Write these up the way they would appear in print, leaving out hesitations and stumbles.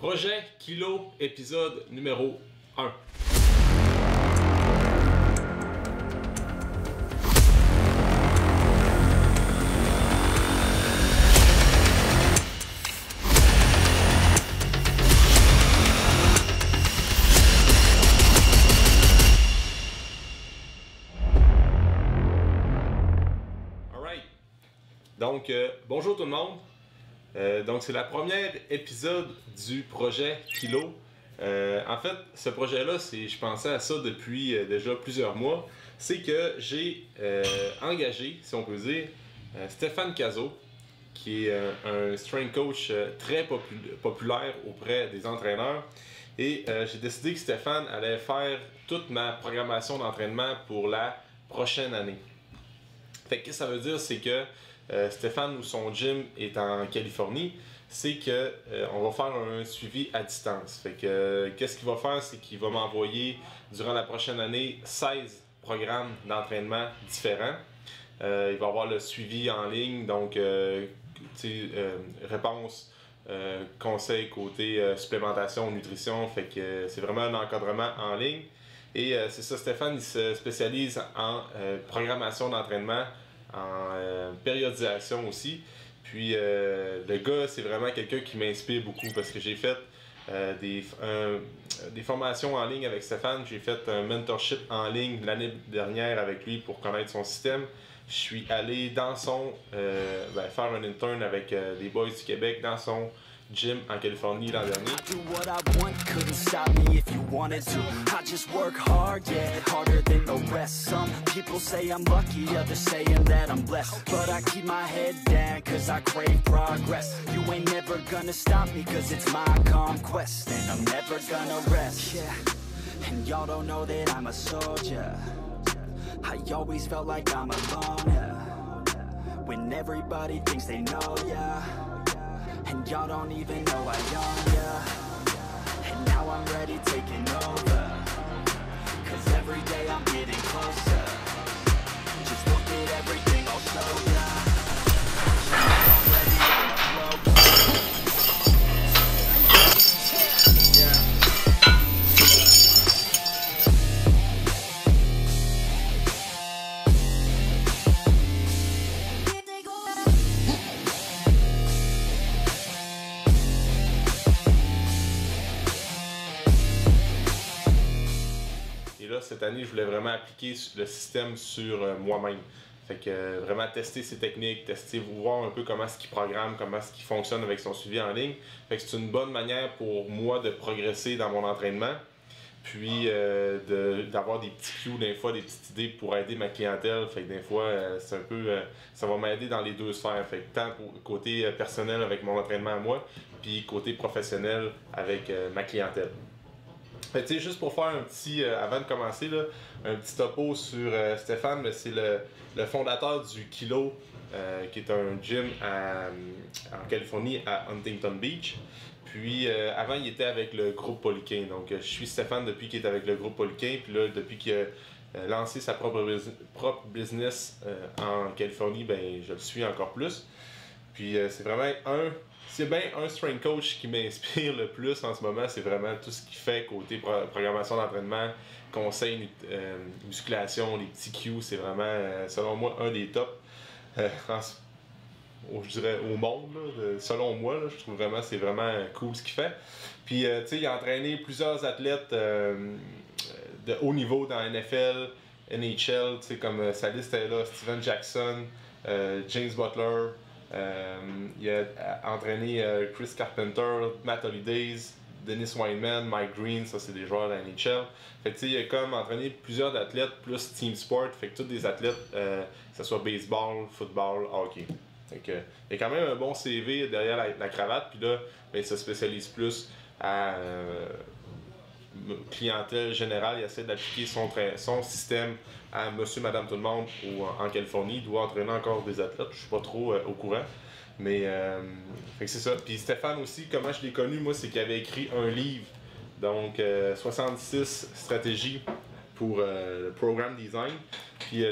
Projet Kilo, épisode numéro 1. Donc, bonjour tout le monde. Donc, c'est la première épisode du projet Kilo. En fait, ce projet-là, je pensais à ça depuis déjà plusieurs mois. C'est que j'ai engagé, si on peut dire, Stéphane Cazot, qui est un strength coach très populaire auprès des entraîneurs. Et j'ai décidé que Stéphane allait faire toute ma programmation d'entraînement pour la prochaine année. Fait que, qu'est-ce que ça veut dire? C'est que Stéphane, où son gym est en Californie, c'est que on va faire un suivi à distance. Fait que qu'est-ce qu'il va faire? C'est qu'il va m'envoyer durant la prochaine année 16 programmes d'entraînement différents. Il va avoir le suivi en ligne, donc réponses, conseils côté supplémentation, nutrition. Fait que c'est vraiment un encadrement en ligne. Et c'est ça, Stéphane, il se spécialise en programmation d'entraînement, en périodisation aussi. Puis le gars, c'est vraiment quelqu'un qui m'inspire beaucoup parce que j'ai fait des formations en ligne avec Stéphane. J'ai fait un mentorship en ligne l'année dernière avec lui pour connaître son système. Je suis allé dans son faire un intern avec des boys du Québec dans son gym en Californie l'an dernier. I always felt like I'm alone, yeah. When everybody thinks they know, yeah. And y'all don't even know I own, yeah. And now I'm ready taking over, 'cause every day I'm getting closer. Just look at everything I'll show ya. I'm ready on the flow. Et là, cette année, je voulais vraiment appliquer le système sur moi-même. Fait que vraiment tester ses techniques, voir un peu comment est-ce qu'il programme, comment est-ce qu'il fonctionne avec son suivi en ligne. Fait que c'est une bonne manière pour moi de progresser dans mon entraînement. Puis d'avoir des petits cues, des fois, des petites idées pour aider ma clientèle. Fait que des fois, c'est un peu, ça va m'aider dans les deux sphères. Fait que tant pour côté personnel avec mon entraînement à moi, puis côté professionnel avec ma clientèle. Fait que, juste pour faire un petit, avant de commencer, là, un petit topo sur Stéphane, c'est le fondateur du Kilo, qui est un gym en Californie à Huntington Beach. Puis avant, il était avec le groupe Polyquin. Donc je suis Stéphane depuis qu'il est avec le groupe Polyquin. Puis là, depuis qu'il a lancé sa propre business en Californie, ben je le suis encore plus. Puis c'est vraiment c'est bien un strength coach qui m'inspire le plus en ce moment, c'est vraiment tout ce qu'il fait côté programmation d'entraînement, conseils, musculation, les petits cues, c'est vraiment, selon moi, un des tops, je dirais, au monde, là, selon moi, là, je trouve vraiment, c'est vraiment cool ce qu'il fait. Puis, tu sais, il a entraîné plusieurs athlètes de haut niveau dans NFL, NHL, tu sais, comme sa liste est là, Steven Jackson, James Butler. Il a entraîné Chris Carpenter, Matt Holidays, Dennis Wineman, Mike Green, ça c'est des joueurs de la NHL. Fait que il a comme entraîné plusieurs athlètes plus team sport, fait que tous des athlètes, que ce soit baseball, football, hockey. Fait que, il y a quand même un bon CV derrière la cravate, puis là, ben, il se spécialise plus à clientèle générale, il essaie d'appliquer son système à monsieur, madame, tout le monde en Californie. Il doit entraîner encore des athlètes, je suis pas trop au courant. Mais fait que c'est ça. Puis Stéphane aussi, comment je l'ai connu, moi, c'est qu'il avait écrit un livre, donc 66 stratégies pour le programme design. Puis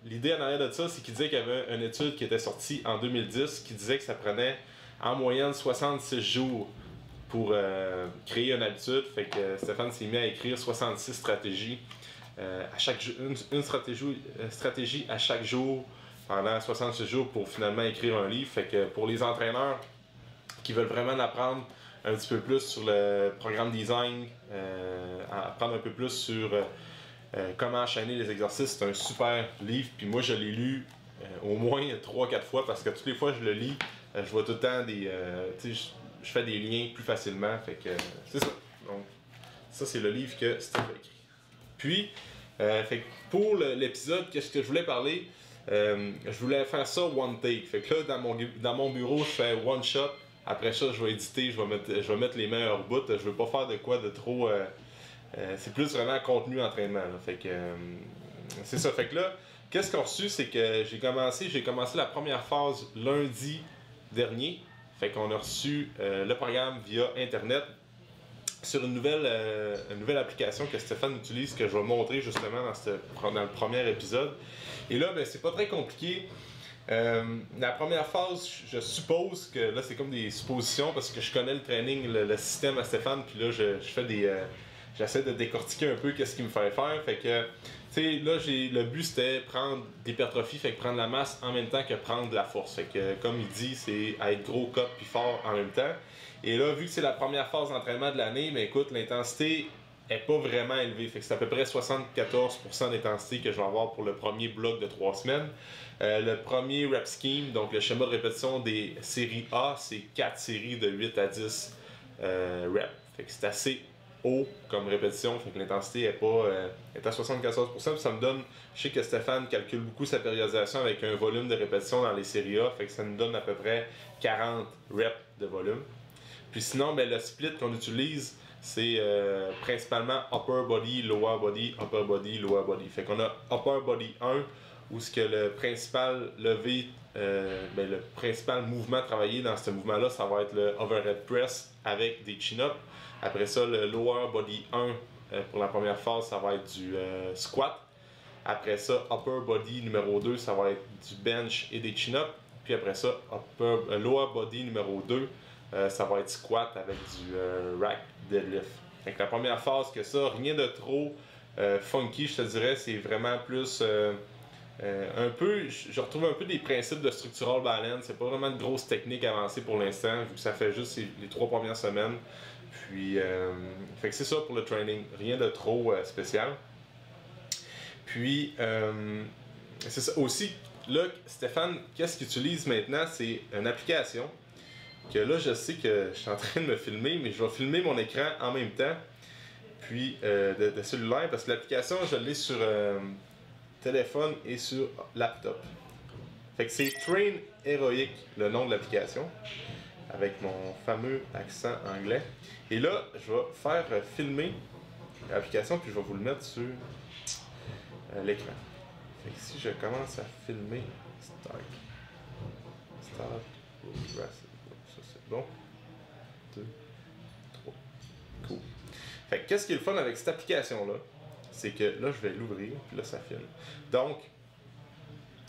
l'idée en arrière de ça, c'est qu'il disait qu'il y avait une étude qui était sortie en 2010 qui disait que ça prenait en moyenne 66 jours pour créer une habitude. Fait que Stéphane s'est mis à écrire 66 stratégies, une stratégie à chaque jour pendant 66 jours pour finalement écrire un livre. Fait que pour les entraîneurs qui veulent vraiment apprendre un petit peu plus sur le programme design, apprendre un peu plus sur comment enchaîner les exercices, c'est un super livre. Puis moi je l'ai lu au moins 3-4 fois parce que toutes les fois que je le lis, je vois tout le temps des... je fais des liens plus facilement. Fait que c'est ça. Donc ça c'est le livre que Steph a écrit. Puis, fait que pour l'épisode, qu'est-ce que je voulais parler? Je voulais faire ça one take. Fait que là, dans mon bureau, je fais one shot. Après ça, je vais éditer, je vais mettre les meilleurs bouts. Je veux pas faire de quoi de trop... c'est plus vraiment contenu entraînement. Là. Fait que c'est ça. Fait que là, qu'est-ce qu'on a reçu? C'est que j'ai commencé la première phase lundi dernier. Fait qu'on a reçu le programme via Internet sur une nouvelle application que Stéphane utilise, que je vais montrer justement dans le premier épisode. Et là, ben, c'est pas très compliqué. La première phase, je suppose que là, c'est comme des suppositions parce que je connais le training, le système à Stéphane, puis là, j'essaie de décortiquer un peu qu'est-ce qu'il me fait faire. Fait que, tu sais, là, le but c'était prendre d'hypertrophie, fait que prendre la masse en même temps que prendre de la force. Fait que, comme il dit, c'est être gros, cop puis fort en même temps. Et là, vu que c'est la première phase d'entraînement de l'année, mais écoute, l'intensité est pas vraiment élevée. Fait que c'est à peu près 74% d'intensité que je vais avoir pour le premier bloc de 3 semaines. Le premier rep scheme, donc le schéma de répétition des séries A, c'est 4 séries de 8 à 10 reps. Fait que c'est assez haut comme répétition, fait que l'intensité est à 74%. Puis ça me donne, je sais que Stéphane calcule beaucoup sa périodisation avec un volume de répétition dans les séries A, fait que ça nous donne à peu près 40 reps de volume. Puis sinon, ben, le split qu'on utilise, c'est principalement upper body, lower body, upper body, lower body. Fait qu'on a upper body 1, où ce que le principal levé, le principal mouvement travaillé dans ce mouvement-là, ça va être le overhead press avec des chin-ups. Après ça, le lower body 1, pour la première phase, ça va être du squat. Après ça, upper body numéro 2, ça va être du bench et des chin-ups. Puis après ça, lower body numéro 2, ça va être squat avec du rack deadlift. Donc la première phase que ça, rien de trop funky, je te dirais, c'est vraiment plus un peu, je retrouve un peu des principes de structural balance. C'est pas vraiment de grosses techniques avancées pour l'instant, vu que ça fait juste les 3 premières semaines. Puis, fait que c'est ça pour le training, rien de trop spécial. Puis, c'est ça aussi. Là, Stéphane, qu'est-ce qu'il utilise maintenant? C'est une application que là, je sais que je suis en train de me filmer, mais je vais filmer mon écran en même temps, puis de cellulaire, parce que l'application, je l'ai sur téléphone et sur laptop. Fait que c'est Train Heroic, le nom de l'application, avec mon fameux accent anglais. Et là, je vais faire filmer l'application, puis je vais vous le mettre sur l'écran. Fait que si je commence à filmer, start, ça c'est bon. 2, 3, cool. Fait que qu'est-ce qui est le fun avec cette application-là? C'est que là, je vais l'ouvrir, puis là, ça filme. Donc,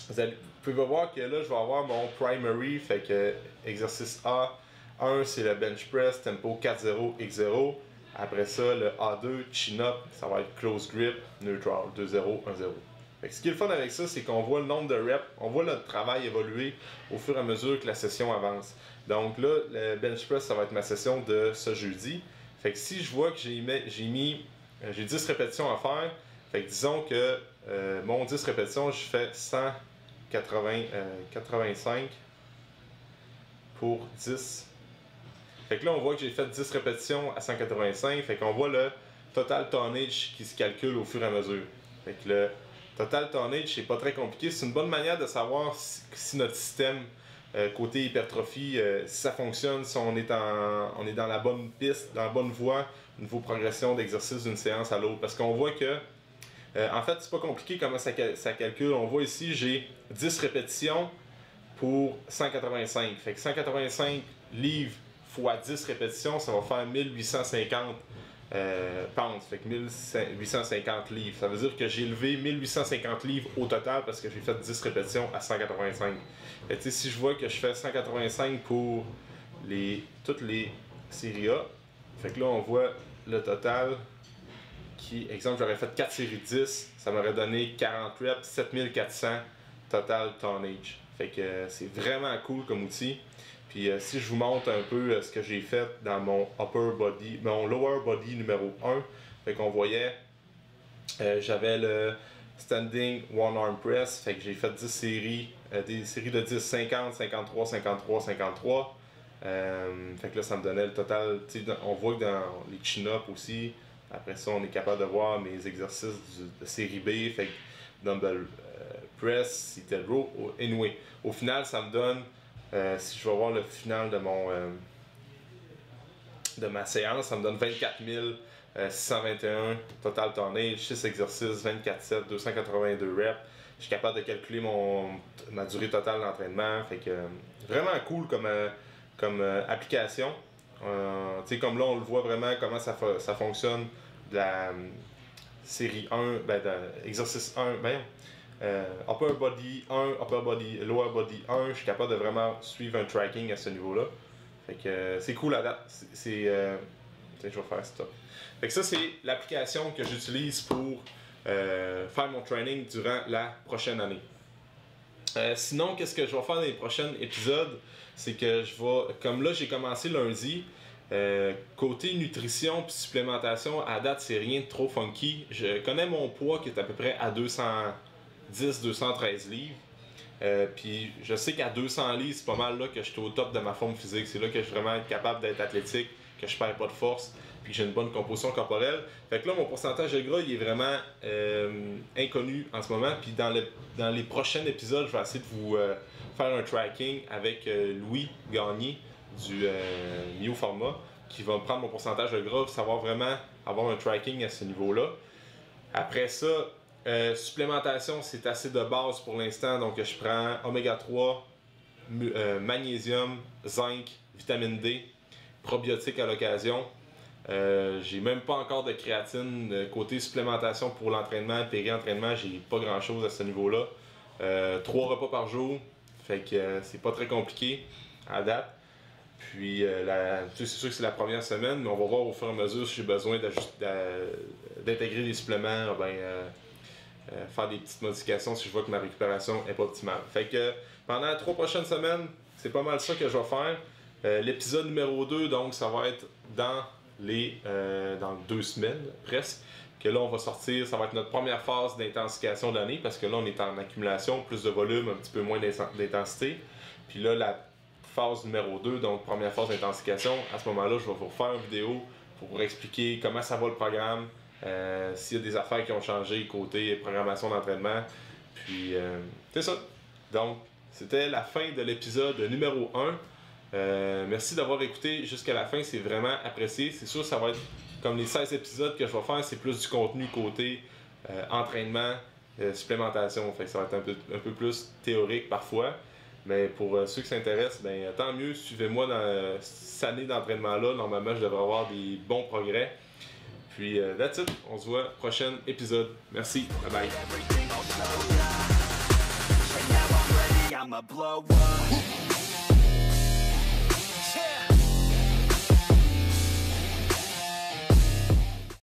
vous pouvez voir que là, je vais avoir mon primary, fait que exercice A, 1, c'est le bench press, tempo 4-0, X0. Après ça, le A2, chin-up, ça va être close grip, neutral, 2-0, 1-0. Fait que ce qui est le fun avec ça, c'est qu'on voit le nombre de reps, on voit notre travail évoluer au fur et à mesure que la session avance. Donc là, le bench press, ça va être ma session de ce jeudi. Fait que si je vois que j'ai 10 répétitions à faire, fait que disons que mon 10 répétitions, je fais 185 pour 10. Fait que là, on voit que j'ai fait 10 répétitions à 185, fait qu'on voit le total tonnage qui se calcule au fur et à mesure. Fait que le total tonnage, c'est pas très compliqué. C'est une bonne manière de savoir si notre système côté hypertrophie, si ça fonctionne, si on est dans la bonne piste, dans la bonne voie, niveau progression d'exercice d'une séance à l'autre. Parce qu'on voit que, en fait, c'est pas compliqué comment ça calcule. On voit ici, j'ai 10 répétitions pour 185. Fait que 185 livres fois 10 répétitions, ça va faire 1850 pounds, fait que 1850 livres. Ça veut dire que j'ai levé 1850 livres au total parce que j'ai fait 10 répétitions à 185. Fait que si je vois que je fais 185 pour toutes les séries A, Fait que là, on voit le total qui, exemple, j'aurais fait 4 séries de 10, ça m'aurait donné 40 reps, 7400 total tonnage. Fait que c'est vraiment cool comme outil. Puis si je vous montre un peu ce que j'ai fait dans mon lower body numéro 1, fait qu'on voyait, j'avais le standing one arm press, fait que j'ai fait 10 séries, des séries de 10, 50, 53, 53, 53. Fait que là, ça me donnait le total. On voit que dans les chin-ups aussi, après ça, on est capable de voir mes exercices de série B, fait que dumbbell press, seated row. Anyway, au final, ça me donne, si je vais voir le final de de ma séance, ça me donne 24 621 total tonnage, 6 exercices, 24 sets, 282 reps. Je suis capable de calculer ma durée totale d'entraînement. Fait que vraiment cool comme application. Comme là, on le voit vraiment comment ça fonctionne de la série 1, exercice 1, upper body 1, upper body, lower body 1. Je suis capable de vraiment suivre un tracking à ce niveau-là. Fait que c'est cool à date. Je vais faire stop. Fait que ça, c'est l'application que j'utilise pour faire mon training durant la prochaine année. Sinon, qu'est-ce que je vais faire dans les prochains épisodes? C'est que comme là, j'ai commencé lundi, côté nutrition et supplémentation, à date, c'est rien de trop funky. Je connais mon poids qui est à peu près à 210-213 livres. Puis je sais qu'à 200 livres, c'est pas mal là que je suis au top de ma forme physique. C'est là que je suis vraiment capable d'être athlétique, que je perds pas de force, puis que j'ai une bonne composition corporelle. Fait que là, mon pourcentage de gras, il est vraiment inconnu en ce moment. Puis dans les prochains épisodes, je vais essayer de vous faire un tracking avec Louis Gagné du Mio Pharma, qui va me prendre mon pourcentage de gras, savoir vraiment avoir un tracking à ce niveau-là. Après ça, supplémentation, c'est assez de base pour l'instant. Donc je prends oméga 3, magnésium, zinc, vitamine D, probiotiques à l'occasion. J'ai même pas encore de créatine. Côté supplémentation pour l'entraînement, péri-entraînement, j'ai pas grand chose à ce niveau-là. 3 repas par jour, fait que c'est pas très compliqué à date. Puis c'est sûr que c'est la première semaine, mais on va voir au fur et à mesure si j'ai besoin d'intégrer des suppléments, faire des petites modifications si je vois que ma récupération est pas optimale. Fait que pendant les 3 prochaines semaines, c'est pas mal ça que je vais faire. L'épisode numéro 2, donc ça va être dans 2 semaines presque, que là on va sortir, ça va être notre première phase d'intensification de l'année, parce que là on est en accumulation, plus de volume, un petit peu moins d'intensité. Puis là la phase numéro 2, donc première phase d'intensification, à ce moment-là je vais vous refaire une vidéo pour vous expliquer comment ça va le programme, s'il y a des affaires qui ont changé côté programmation d'entraînement. Puis c'est ça. Donc c'était la fin de l'épisode numéro 1. Merci d'avoir écouté jusqu'à la fin, c'est vraiment apprécié. C'est sûr, ça va être comme les 16 épisodes que je vais faire, c'est plus du contenu côté entraînement, supplémentation. Fait que ça va être un peu plus théorique parfois. Mais pour ceux qui s'intéressent, tant mieux, suivez-moi dans cette année d'entraînement-là. Normalement, je devrais avoir des bons progrès. Puis, that's it. On se voit prochain épisode. Merci. Bye bye.